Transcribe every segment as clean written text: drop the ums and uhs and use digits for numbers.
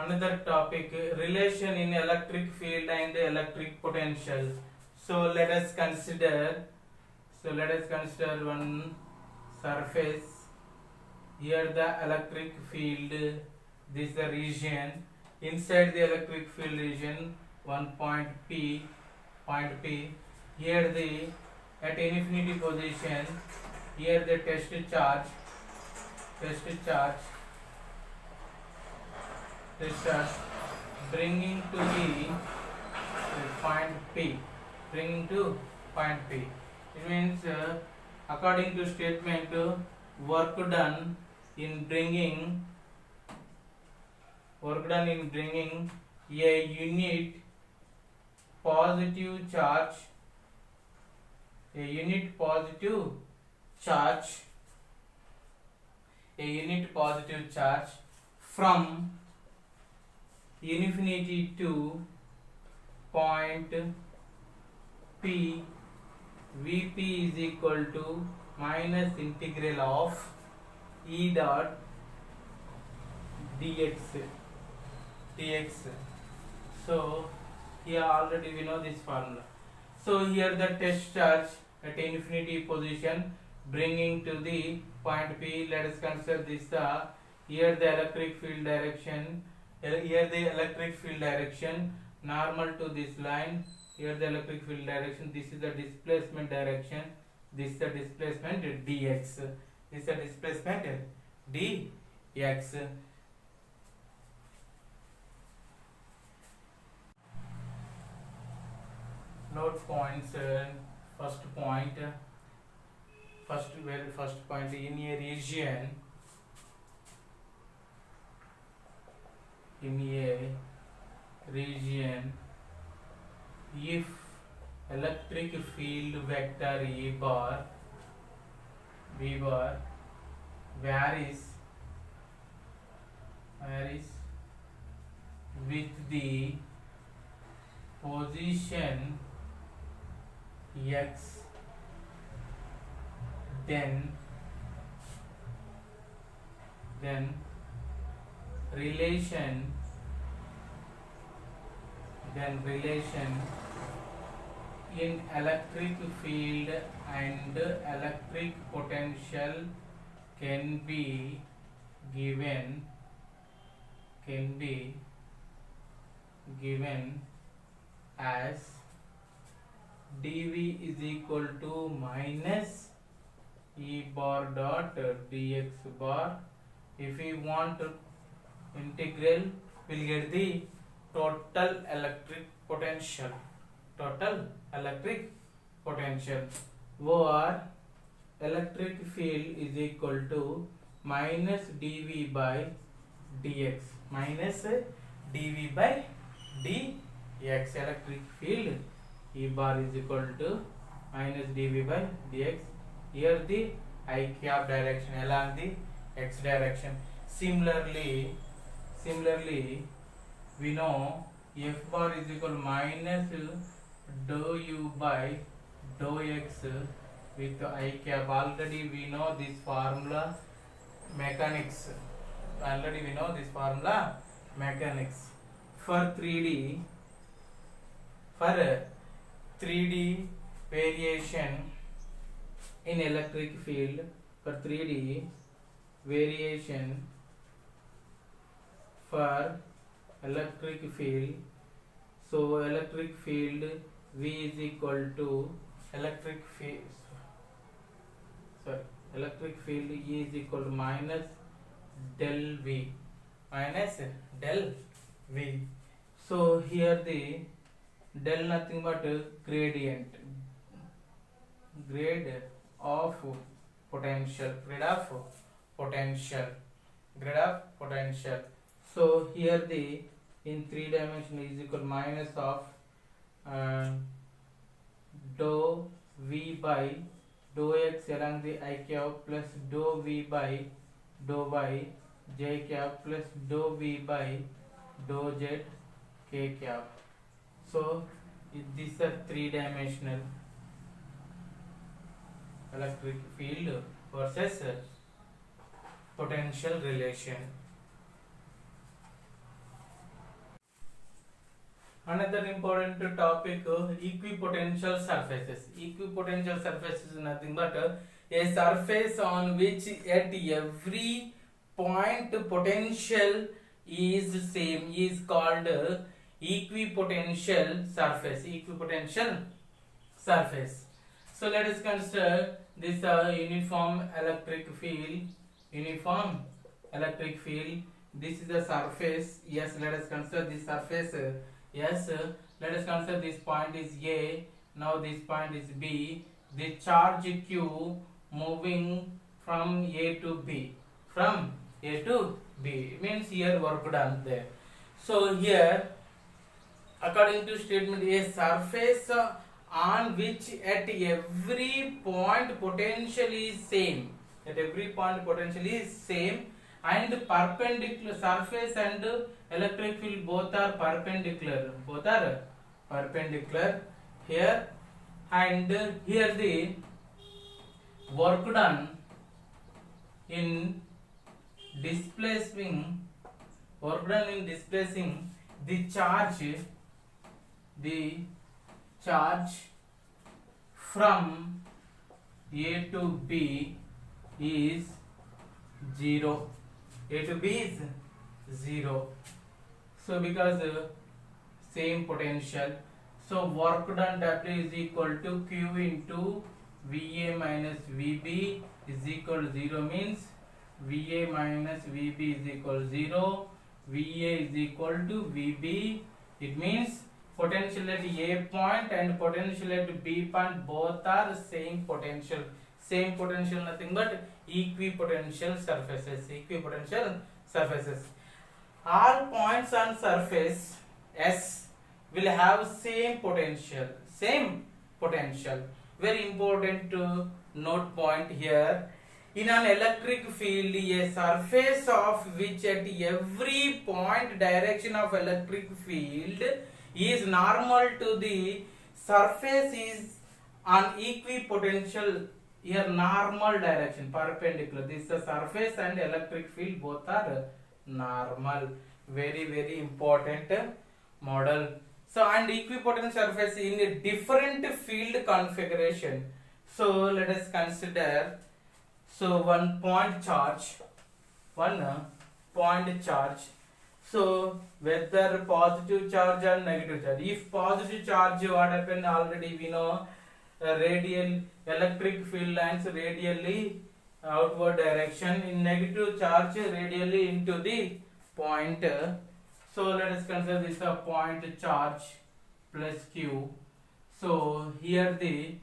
another topic, relation in electric field and electric potential. So let us consider one surface. Here the electric field, this is the region. Inside the electric field region, one point P. Here the at infinity position, here the test charge bringing to the point P. It means according to statement, work done in bringing a unit positive charge from infinity to point P. Vp is equal to minus integral of E dot dx. So here already we know this formula. So here the test charge at infinity position bringing to the point P. Let us consider this here the electric field direction normal to this line. Here the electric field direction, this is the displacement direction, this is the displacement dx, this is the displacement dx. Note points. First point in a region, if electric field vector E bar V bar varies with the position x, then relation in electric field and electric potential can be given as dV is equal to minus E bar dot dx bar. If we want integral, we'll get the total electric potential, or electric field is equal to minus dV by dx, electric field E bar is equal to minus dV by dx. Here the I cap direction along the x direction. Similarly we know F bar is equal to minus dou u by dou x with I cap. Already we know this formula mechanics. For 3D variation in electric field, for electric field, so electric field V is equal to electric field E is equal to minus del V. So here the del nothing but grade of potential. So here the in 3 dimension is equal to minus of dou V by dou x along the I cap plus dou V by dou y j cap plus dou V by dou z k cap. So this is a 3-dimensional electric field versus potential relation. Another important topic, equipotential surfaces. Equipotential surface is nothing but a surface on which at every point potential is same is called equipotential surface. Equipotential surface. So let us consider this uniform electric field. Uniform electric field. This is the surface. Yes, let us consider this surface. Yes, let us consider this point is A. Now this point is B. The charge Q moving from A to B. From A to B. It means here work done there. So here, according to statement, a surface on which at every point potential is same. At every point potential is same, and perpendicular surface and electric field both are perpendicular. Both are perpendicular here, and here the work done in displacing the charge from A to B is 0. A to B is 0. So because same potential, so work done W is equal to Q into VA minus VB is equal to 0, means VA minus VB is equal to 0. VA is equal to VB. It means potential at A point and potential at B point both are same potential. Same potential, nothing but equipotential surfaces. Equipotential surfaces. All points on surface S will have same potential. Same potential. Very important to note point here. In an electric field, a surface of which at every point direction of electric field is normal to the surface is on equipotential, here normal direction, perpendicular. This is the surface and electric field both are normal. Very, very important model. So, and equipotential surface in a different field configuration. So, let us consider. So, one point charge. So, whether positive charge or negative charge. If positive charge, what happened already we know, radial electric field lines radially outward direction. In negative charge, radially into the point. So, let us consider this a point charge plus Q. So, here the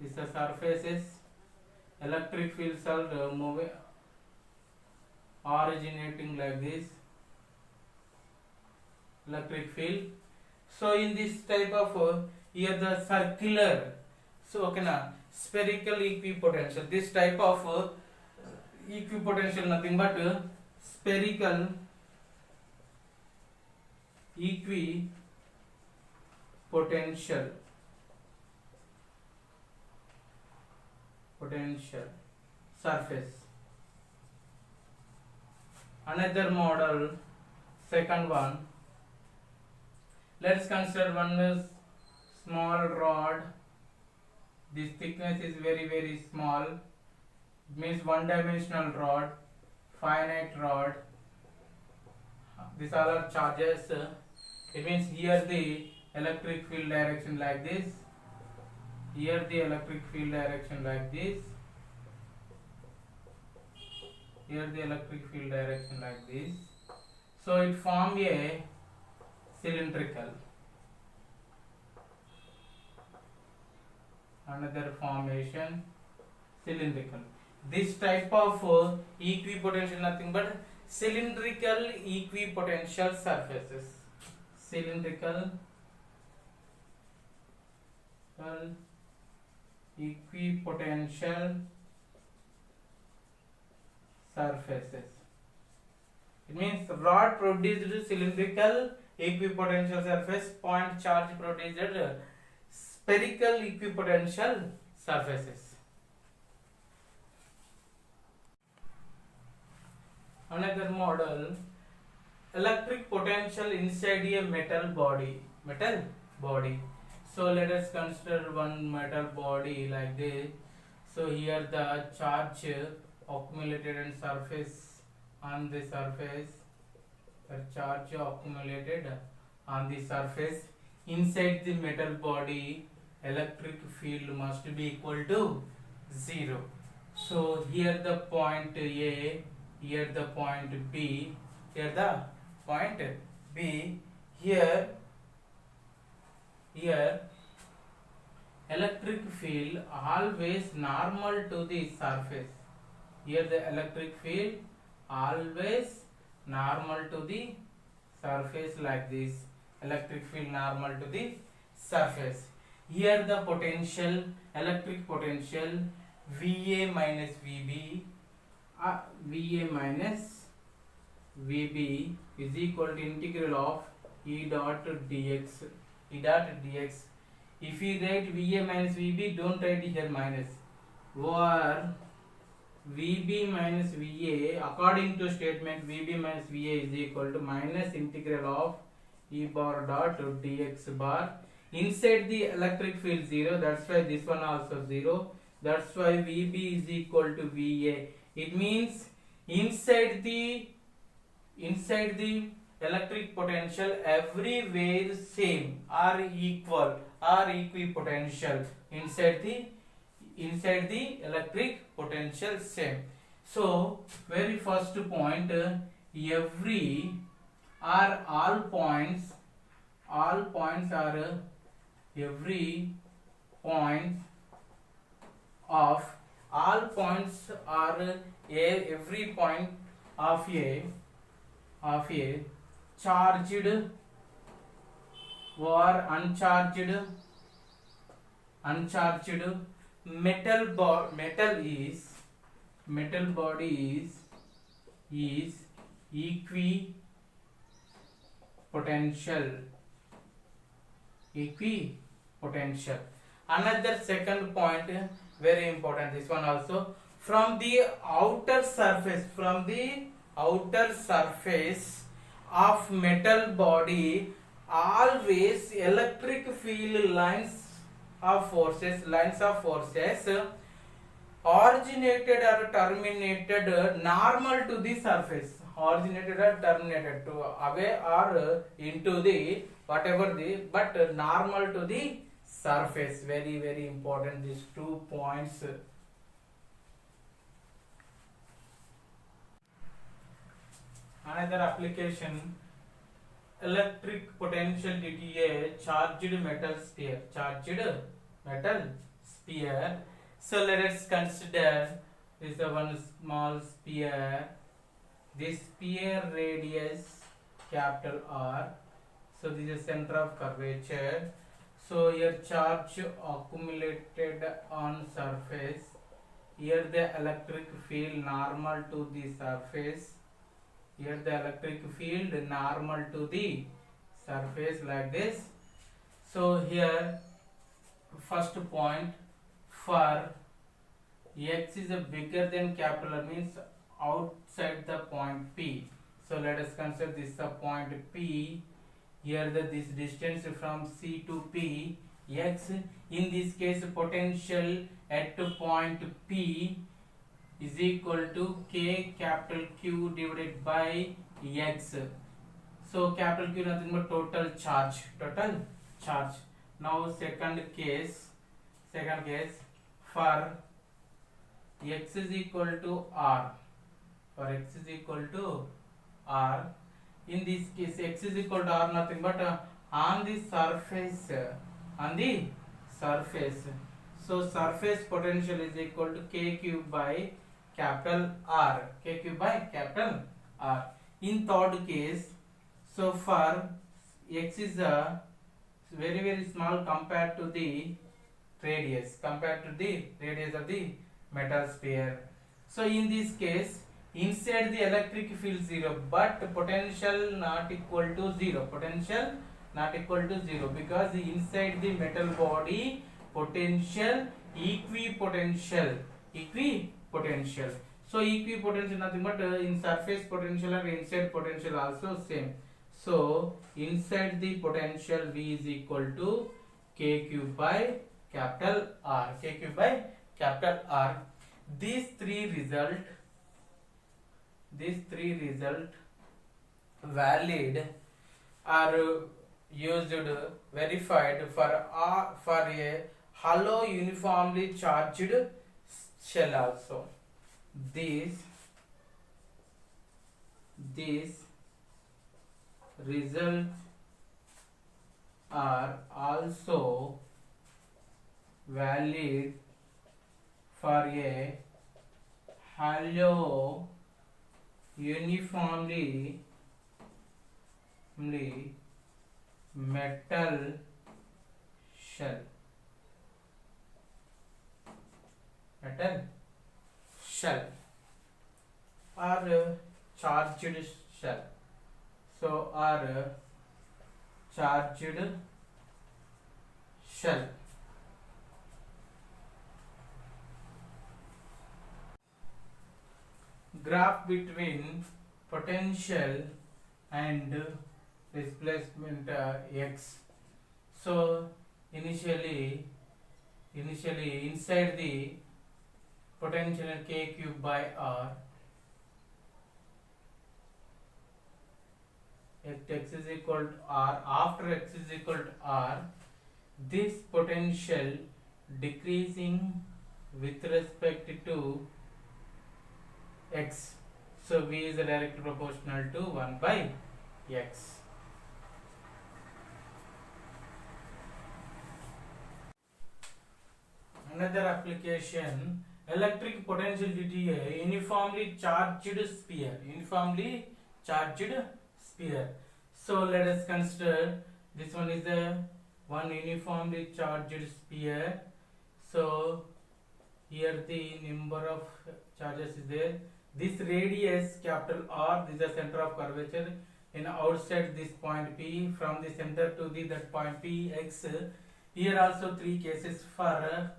this the surfaces, electric fields are moving, originating like this, electric field. So in this type of here the circular, so okay na, spherical equipotential. This type of equipotential nothing but spherical equipotential surface. Another model, second one. Let's consider one is small rod. This thickness is very, very small. It means one dimensional rod, finite rod. These all are charges. It means here the electric field direction like this. Here the electric field direction like this. Here the electric field direction like this. So it form a cylindrical. Another formation, cylindrical. This type of equipotential nothing but cylindrical equipotential surfaces. Cylindrical equipotential surfaces. It means rod produced cylindrical equipotential surface, point charge produced spherical equipotential surfaces. Another model, electric potential inside a metal body. So let us consider one metal body like this. So here the charge accumulated and surface on the surface, the charge accumulated on the surface inside the metal body, electric field must be equal to 0. So here the point A, here the point B, here the point B, here electric field always normal to the surface. Here the electric field always normal to the surface like this. Electric field normal to the surface. Here the potential, electric potential VA minus VB, VA minus VB is equal to integral of E dot dx. E dot dx. If you write VA minus VB, don't write here minus. Or VB minus VA, according to statement, VB minus VA is equal to minus integral of E bar dot dx bar. Inside the electric field 0, that's why this one also 0. That's why VB is equal to VA. It means inside the electric potential everywhere same or equal or equipotential. Inside the electric potential same. So very first point, every or all points are every point of all points are every point of a charged or uncharged metal body is equipotential. Another second point, very important, this one also, from the outer surface of metal body always electric field lines of forces originated or terminated normal to the surface, originated or terminated to away or into the whatever the, but normal to the surface. Very very important, these 2 points. Another application, electric potential due to a charged metal sphere. So let us consider this is one small sphere. This sphere radius capital R. So this is center of curvature. So here charge accumulated on surface. Here the electric field normal to the surface. Here the electric field normal to the surface like this. So here first point, for x is a bigger than capital R, means outside the point P. So let us consider this the point P. Here this distance from C to P, x, in this case potential at point P is equal to K capital Q divided by x. So capital Q nothing but total charge. Now second case, for x is equal to R. In this case, x is equal to R, nothing but on the surface. So surface potential is equal to K cube by capital R. In third case, so for x is a very very small compared to the radius of the metal sphere. So in this case, inside the electric field 0, but potential not equal to 0. Because inside the metal body potential equipotential. So equipotential nothing but in surface potential and inside potential also same. So inside the potential V is equal to K cube by capital R. K cube by capital R. These three result valid are used verified for a hollow uniformly charged shell also. These results are also valid for a hollow uniformly metal shell. Or charged shell. So or charged shell. Graph between potential and displacement x. So initially inside the potential K cube by R, at x is equal to R, after x is equal to R, this potential decreasing with respect to x. So V is directly proportional to 1 by x. Another application, electric potential due to a uniformly charged sphere. So let us consider this one is a one uniformly charged sphere. So here the number of charges is there. This radius capital R, this is the center of curvature, and outside this point P, from the center to that point P x. Here also three cases for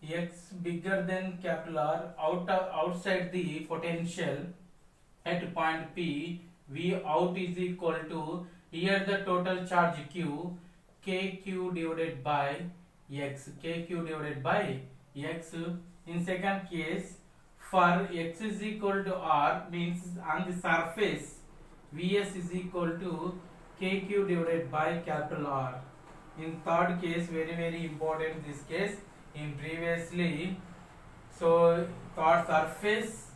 x bigger than capital R, outside the potential at point P, V out is equal to, here the total charge Q, KQ divided by x. In second case, for x is equal to R, means on the surface Vs is equal to KQ divided by capital R. In third case, very important this case, in previously, so third surface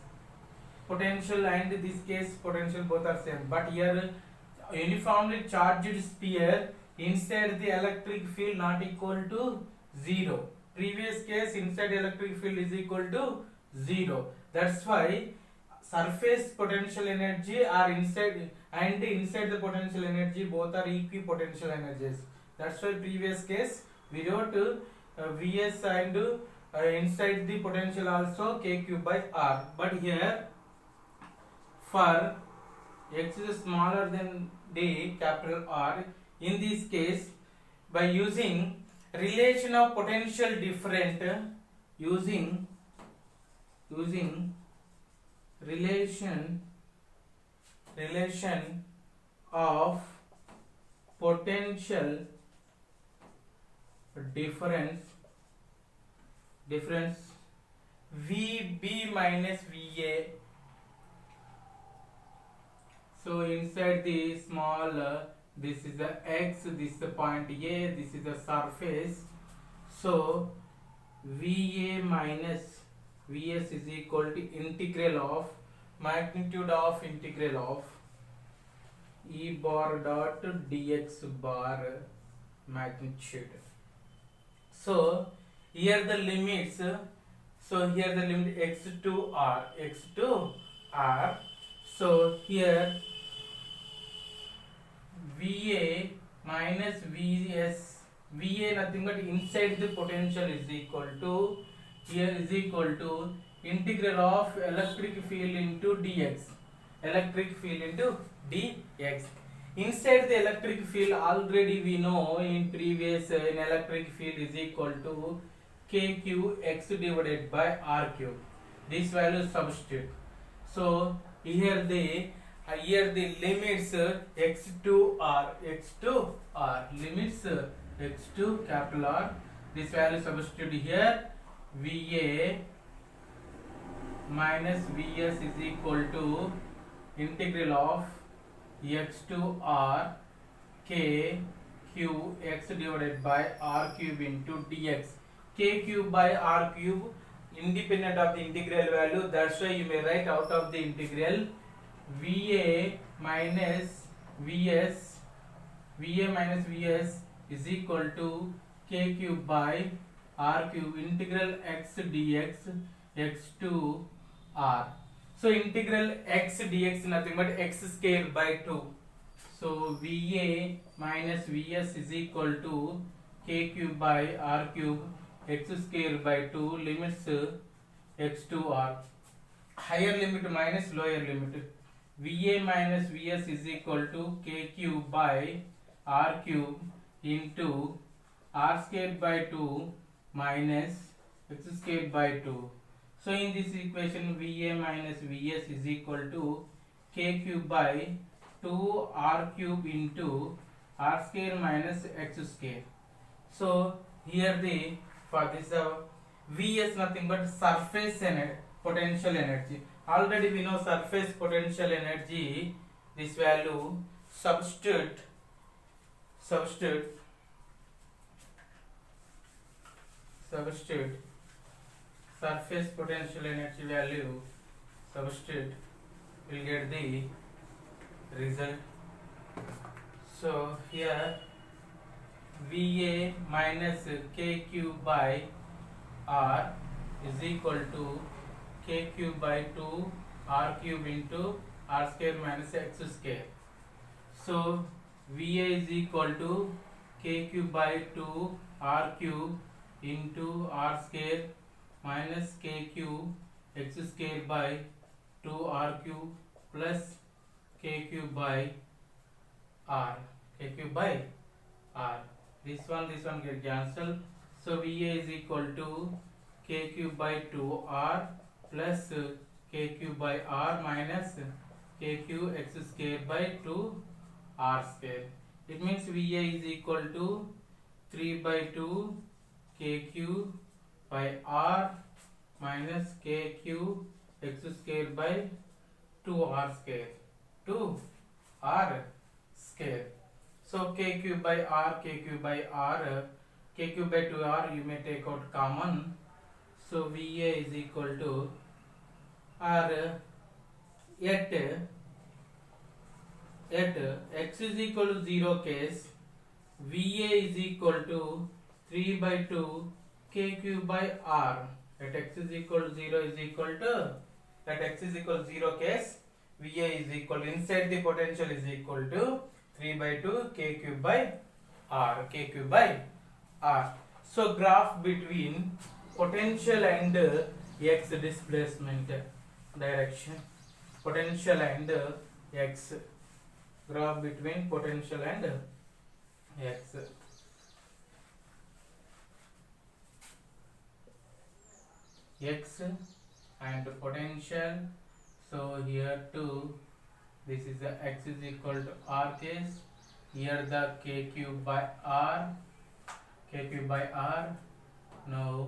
potential and this case potential both are same, but here uniformly charged sphere, inside the electric field not equal to 0. Previous case inside electric field is equal to 0. That's why surface potential energy are inside and inside the potential energy both are equipotential energies. That's why previous case we wrote Vs and inside the potential also K cube by R. But here for x is smaller than d capital R, in this case by using relation of potential different, using relation of potential difference VB minus VA. So inside the small this is the x, this is the point A, this is the surface. So VA minus Vs is equal to integral of magnitude of integral of E bar dot dx bar magnitude. So here the limits, so here the limit x to R. So here VA minus Vs, VA nothing but inside the potential is equal to, here is equal to integral of electric field into dx. Inside the electric field already we know in previous in electric field is equal to KQ x divided by R cube. this value substitute. So here the limits x to r, limits x to capital R. This value substitute here, VA minus Vs is equal to integral of x to r k q x divided by r cube into dx. K cube by r cube independent of the integral value, that's why you may write out of the integral VA minus Vs is equal to k cube by r cube integral x dx x to r. So integral x dx nothing but x square by 2. So VA minus Vs is equal to k cube by r cube x square by 2, limits x to r. Higher limit minus lower limit. VA minus Vs is equal to k cube by r cube into r square by 2 minus x square by 2. So in this equation, VA minus Vs is equal to k cube by 2 r cube into r square minus x square. So here for this Vs nothing but surface potential energy. Already we know surface potential energy. This value substitute surface potential energy value, substitute, will get the result. So here VA minus k cube by r is equal to k cube by 2 r cube into r square minus x square. So VA is equal to k cube by 2 r cube into r square minus k cube x square by 2 r cube plus k cube by r. This one get cancelled. So VA is equal to k cube by 2 r plus k cube by r minus k cube x square by 2 r square. It means VA is equal to 3 by 2 k cube by r minus k cube x square by 2r square. So k cube by r, k cube by 2r you may take out common. So VA is equal to r at x is equal to 0 case, VA is equal to 3 by 2 k cube by r. At x is equal to 0 is equal to, at x is equal to 0 case, VA is equal, inside the potential is equal to 3 by 2 k cube by r. So graph between potential and x displacement direction. Potential and x. Graph between potential and x. X and potential. So here too, this is the x is equal to r case. Here the k cube by r. Now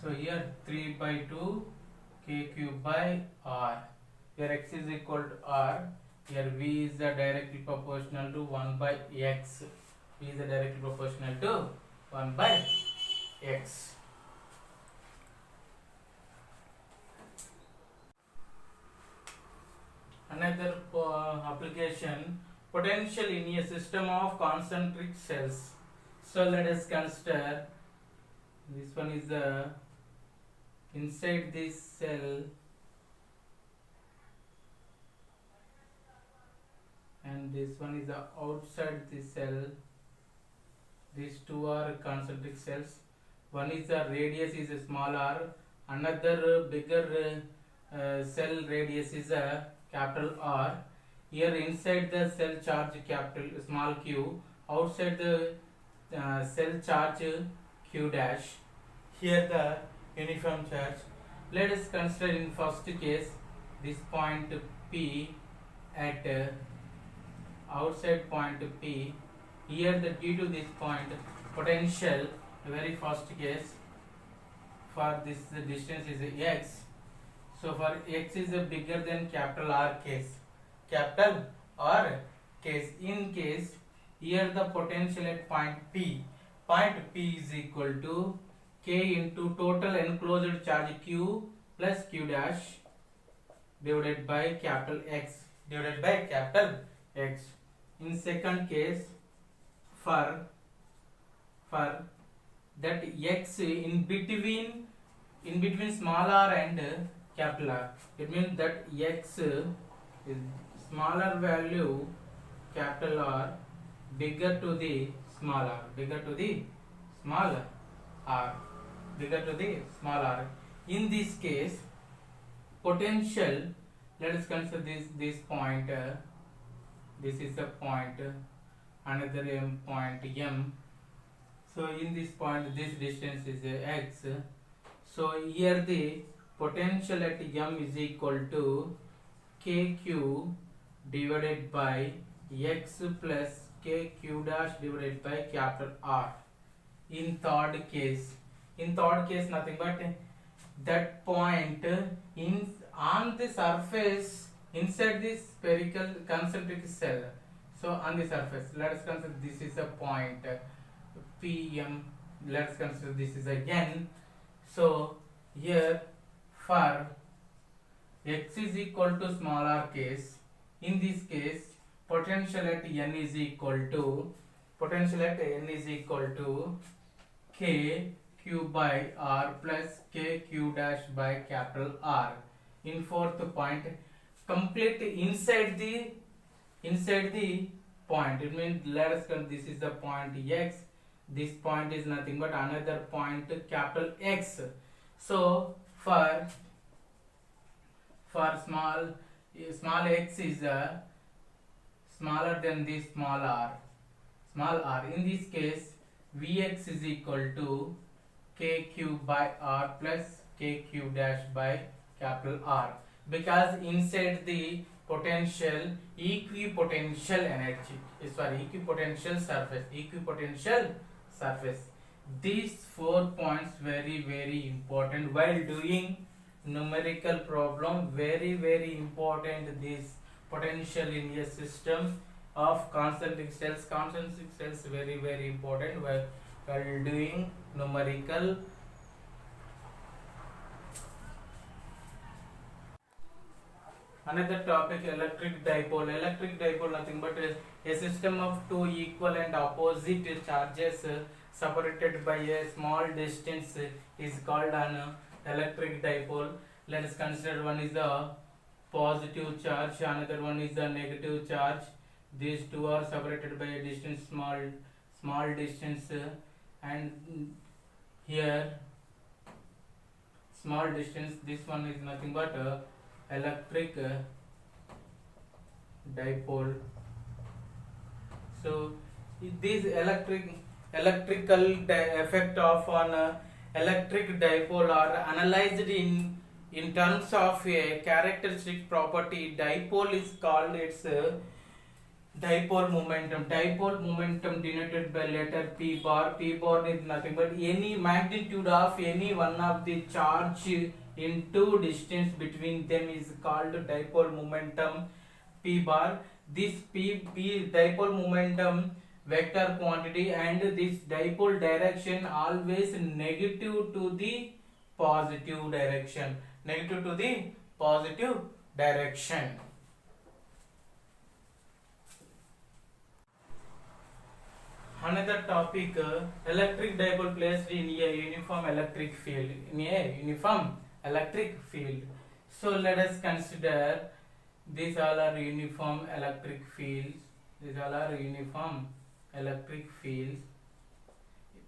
so here 3 by 2 k cube by r. Here x is equal to r. Here v is directly proportional to 1 by x. V is directly proportional to 1 by x. Another application, potential in a system of concentric cells. So let us consider this one is the inside this cell and this one is the outside this cell. These two are concentric cells. One is the radius is a small r, Another bigger cell radius is a capital R. Here inside the cell charge capital small q, outside the cell charge q dash. Here the uniform charge. Let us consider in first case this point P at outside point P. Here the due to this point potential, very first case for this the distance is x. So for x is a bigger than capital R case. Capital R case. In case here the potential at point P. Point P is equal to K into total enclosed charge Q plus Q dash divided by capital X divided by capital X. In second case, for that X in between small r and capital R, it means that X is smaller value capital R bigger to the small r, bigger to the small r, bigger to the small r. In this case, potential, let us consider this point. This is a point, another point M. So in this point, this distance is x. So here the potential at M is equal to KQ divided by x plus KQ dash divided by capital R. In third case nothing but that point in on the surface inside this spherical concentric cell. So on the surface, let us consider this is a point PM. Let us consider this is again. So here for x is equal to small r case, in this case potential at n is equal to k q by r plus k q dash by capital R. In fourth point, complete inside the point. It means let us consider this is the point x. This point is nothing but another point capital X. So for small x is smaller than this small r. In this case, Vx is equal to kq by r plus kq dash by capital R, because inside the potential equipotential energy is for equipotential surface. These 4 points very important while doing numerical problem. Very important this potential in a system of concentric cells. Very important while doing numerical. Another topic, electric dipole. Electric dipole nothing but a system of two equal and opposite charges separated by a small distance is called an electric dipole. Let us consider one is the positive charge, another one is the negative charge. These two are separated by a distance, small distance, and here small distance. This one is nothing but electric dipole. So this electrical effect of an electric dipole are analyzed in terms of a characteristic property. Dipole is called its dipole momentum. Dipole momentum denoted by letter P bar. P bar is nothing but any magnitude of any one of the charge into distance between them is called dipole momentum P bar. This P dipole momentum vector quantity and this dipole direction always negative to the positive direction. Another topic, electric dipole placed in a uniform electric field. So let us consider these all are uniform electric fields.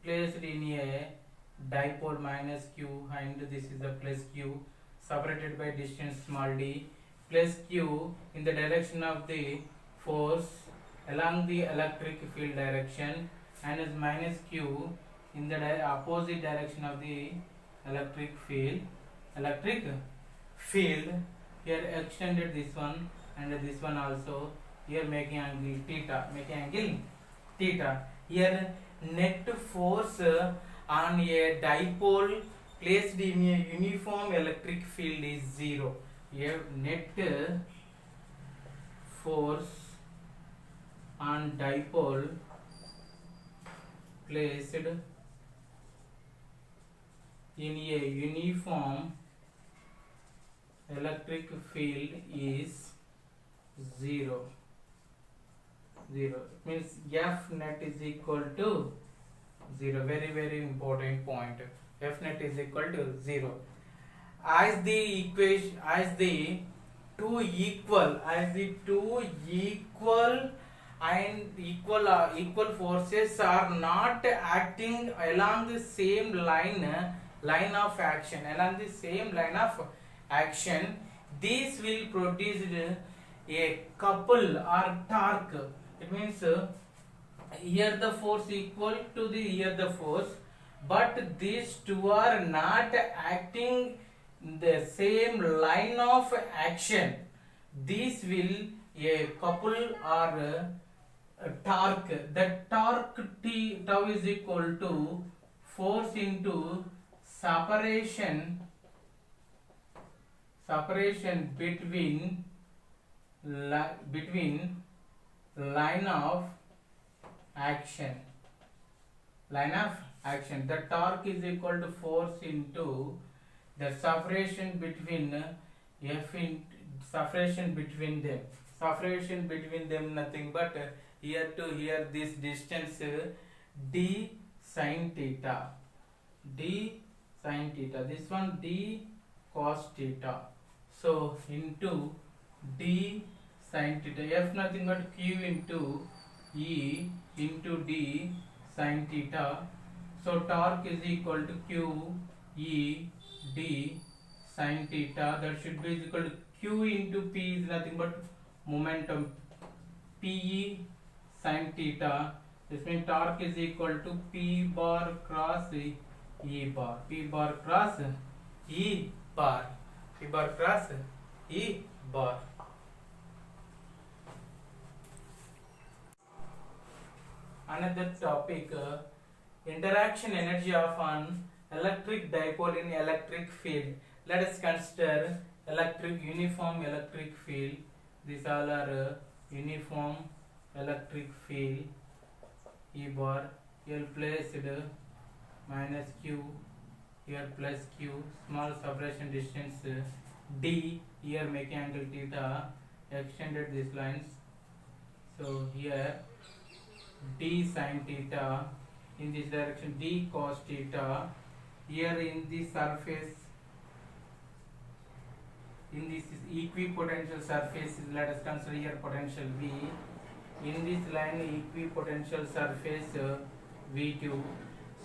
Placed in a dipole minus q, and this is the plus q, separated by distance small d, plus q in the direction of the force along the electric field direction, and is minus q in the opposite direction of the electric field. Here extended this one and this one also. Here making angle theta. Here net force on a dipole placed in a uniform electric field is 0. Here net force on dipole placed in a uniform electric field is 0. It means F net is equal to 0. Very important point. F net is equal to 0. As the two equal forces are not acting along the same line of action, these will produce a couple or torque. It means here the force equal to the force, but these two are not acting the same line of action. This will a couple or a torque. The torque tau is equal to force into separation between line of action. The torque is equal to force into the separation between them, nothing but here to here this distance d sin theta, this one d cos theta. So into d sin theta, F nothing but q into E into d sin theta. So torque is equal to q E d sin theta. That should be equal to q into p is nothing but momentum pe sin theta. This means torque is equal to p bar cross e bar. P bar cross e bar. Another topic, interaction energy of an electric dipole in electric field. Let us consider uniform electric field. These all are uniform electric field. E bar, here placed minus q, here plus q, small separation distance d, here making angle theta, extended these lines. So here d sin theta, in this direction d cos theta. Here in the surface, in this equipotential surface, let us consider here potential V. In this line equipotential surface V2.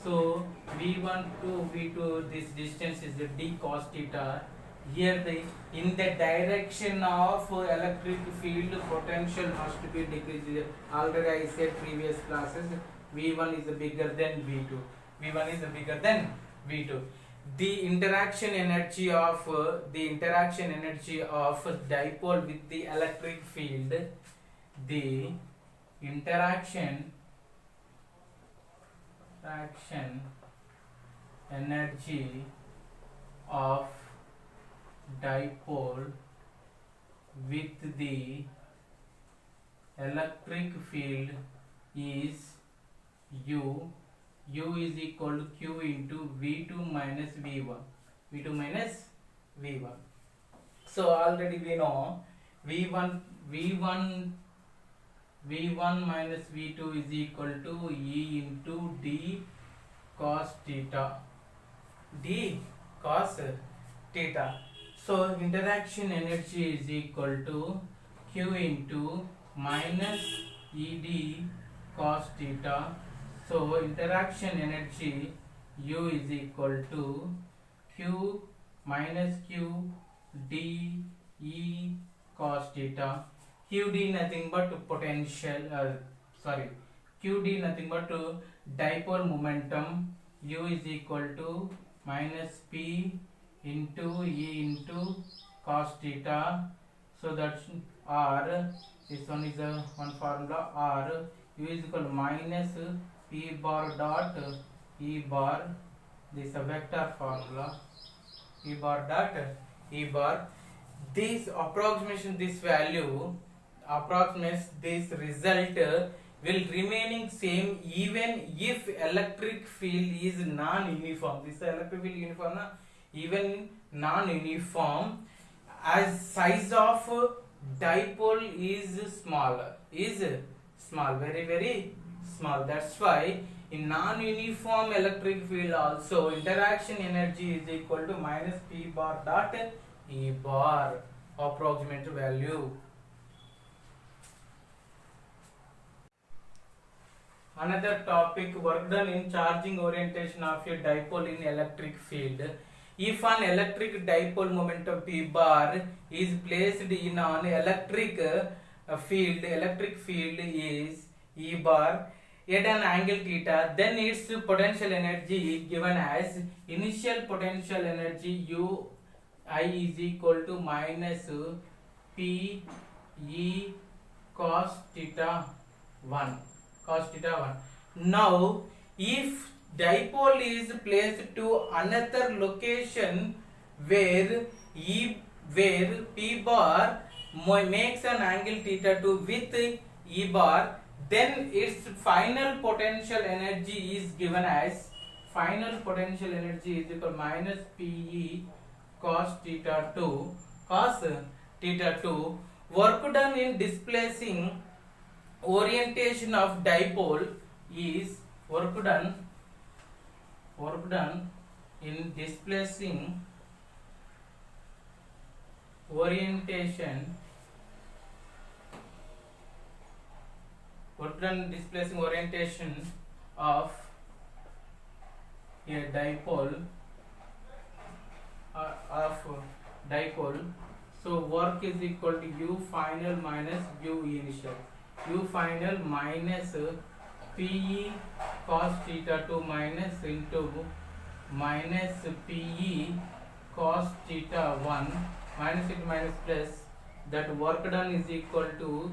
So V1 to V2, this distance is d cos theta. Here in the direction of electric field, potential must be decreased. Already I said previous classes, V1 is bigger than V2. The interaction energy of dipole with the electric field, the interaction energy of dipole with the electric field is U. U is equal to Q into V2 minus V1. So already we know V1 minus V2 is equal to E into d cos theta. So interaction energy is equal to Q into minus Ed cos theta. So interaction energy u is equal to q minus q d e cos theta. Qd nothing but potential, qd nothing but dipole momentum. U is equal to minus p into e into cos theta. So that's r, this one is one formula, r u is equal to minus p bar dot e bar, this is a vector formula, e bar dot e bar. This approximation, this value approximates this result will remaining same even if electric field is non-uniform. This electric field uniform na, even non-uniform, as size of dipole is smaller, very very small. That's why in non-uniform electric field also interaction energy is equal to minus p bar dot e bar, approximate value. Another topic, work done in charging orientation of a dipole in electric field. If an electric dipole momentum p bar is placed in an electric field is e bar at an angle theta, then its potential energy is given as initial potential energy u I is equal to minus p e cos theta 1. Now if dipole is placed to another location where p bar makes an angle theta to with e bar, then its final potential energy is given as minus pe cos theta 2. Work done in displacing orientation of dipole is work done in displacing orientation of a dipole. So work is equal to u final minus u initial. U final minus pe cos theta 2 minus into minus pe cos theta 1 minus into minus plus, that work done is equal to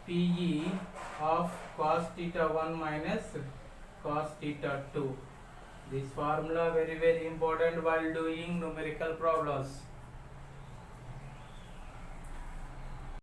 pe of cos theta 1 minus cos theta 2. This formula very very important while doing numerical problems.